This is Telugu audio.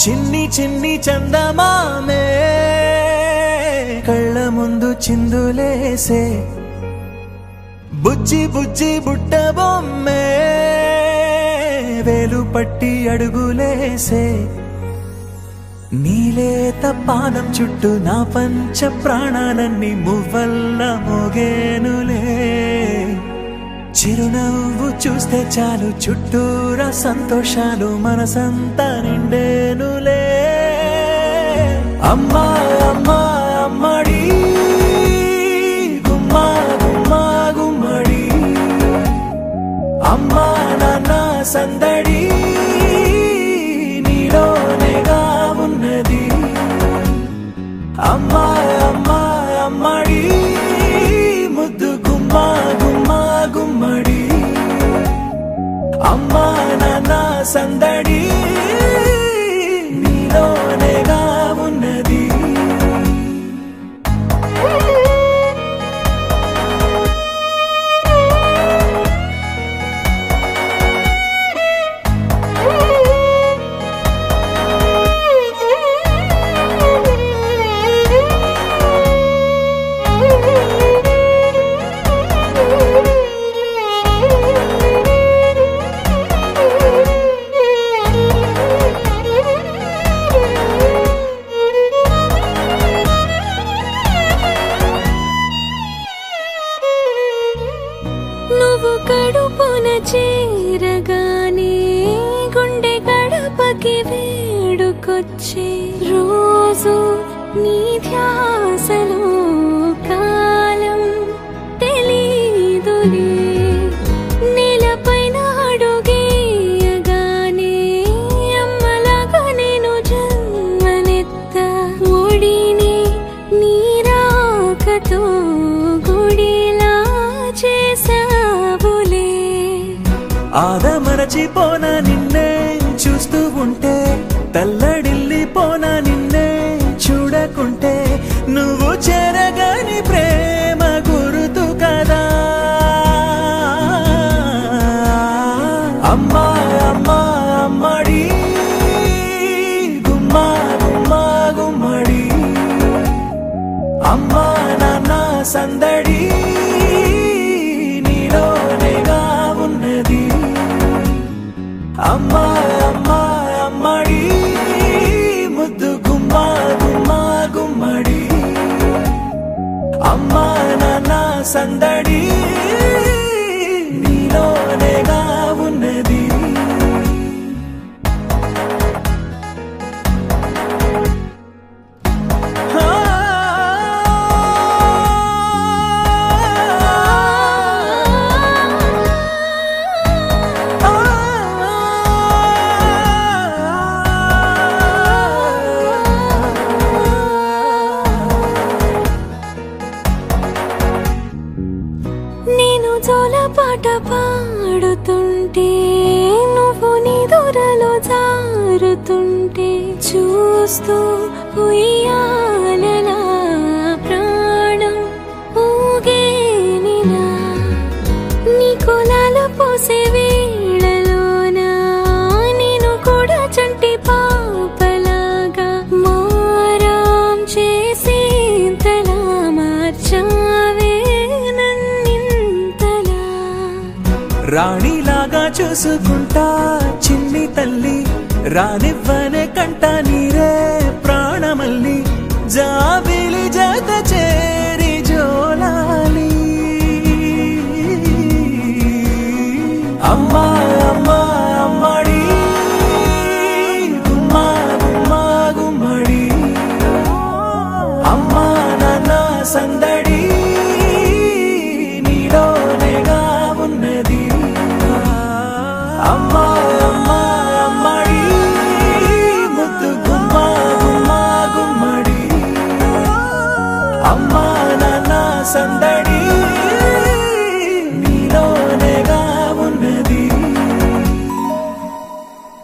చిన్ని చిన్ని చందమామే కళ్ళ ముందు చిందులేసే బుజ్జి బుజ్జి బుట్ట బొమ్మే వేలు పట్టి అడుగులేసే నీలేత పానం చుట్టూ నా పంచ ప్రాణాలన్నీ మువ్వల్ల మోగేనులే చిరునవ్వు చూస్తే చాలు చుట్టూరా సంతోషాలు మనసంతా నిండేనులే అమ్మా అమ్మా అమ్మడి గుమ్మా గుమ్మా గుమ్మడి అమ్మా నాన్న సందడి నీలోనేగా ఉన్నది అమ్మా అమ్మా అమ్మడి ముద్దు గుమ్మా గుమ్మా గుమ్మడి అమ్మా నాన్న సందడి నీలోనేగా ఉన్నది కడుపున చేరగానే గుండె గడపకి వేడుకొచ్చే రోజు నీ ధ్యాసలో కాలం తెలీదులే నేలపైన అడుగేయగానే అమ్మలాగా నేను జన్మనెత్త ఒడిని నీ రాకతో గుడిలా చేసా ఆదమరచిపోనా నిన్నే చూస్తూ ఉంటే తల్లడిల్లిపోనా నిన్నే చూడకుంటే నువ్వు చెరగని ప్రేమ గురుతు కదా అమ్మా అమ్మా అమ్మడి గుమ్మా గుమ్మా గుమ్మడి అమ్మా నాన్న సందడి నీలోనేగా ఉన్నది అమ్మా అమ్మా అమ్మడి ముద్దు గుమ్మా గుమ్మా గుమ్మడి అమ్మా నాన్న సందడి నీలోనేగా ఉన్నది నేను జోలపాట పాడుతుంటే నువ్వు నీ దూరలో జారుతుంటే చూస్తూ ఉయ్యాలలా ప్రాణం ఊగేనిలా నీ కులాల పోసే వేళలోన నేను కూడా చంటి పాపలాగా మారాం చేసేంతలా మార్చావే రాణిలాగా చూసుకుంటా చిన్ని తల్లి రానివ్వనే కంట నీరే ప్రాణమల్లి జాబిలి జత చేరి జోలాలి అమ్మా అమ్మా అమ్మడి గుమ్మా గుమ్మా గుమ్మడి అమ్మా నాన్న సందడి